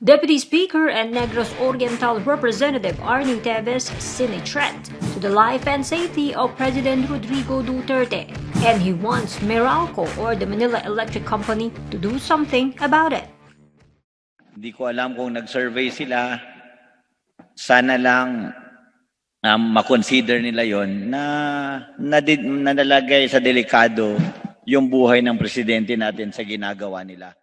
Deputy Speaker and Negros Oriental Representative Arnie Teves seen a threat to the life and safety of President Rodrigo Duterte, and he wants Meralco or the Manila Electric Company to do something about it. Hindi ko alam kung nag-survey sila. Sana lang makonsider nila yon na nalalagay sa delikado yung buhay ng presidente natin sa ginagawa nila.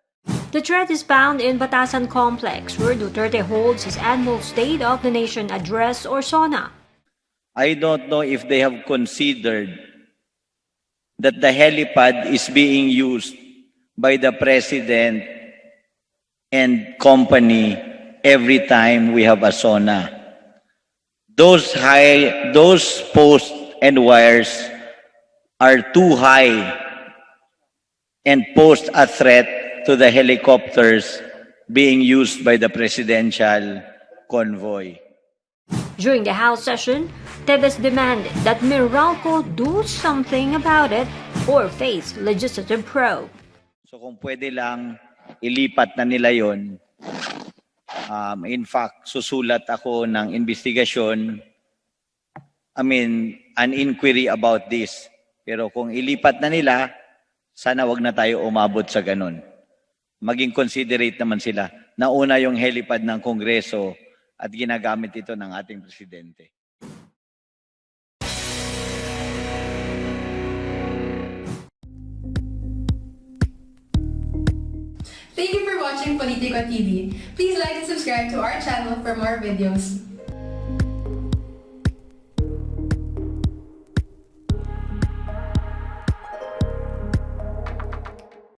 The threat is found in Batasan complex where Duterte holds his annual State of the Nation address or SONA. I don't know if they have considered that the helipad is being used by the president and company every time we have a SONA. Those posts and wires are too high and pose a threat to the helicopters being used by the presidential convoy. During the House session, Teves demanded that Meralco do something about it or face legislative probe. So kung pwede lang, ilipat na nila yon. In fact, susulat ako ng investigasyon, an inquiry about this. Pero kung ilipat na nila, sana wag na tayo umabot sa ganun. Maging considerate naman sila. Nauna yung helipad ng Kongreso at ginagamit ito ng ating Presidente. Thank you for watching Politico TV. Please like and subscribe to our channel for more videos.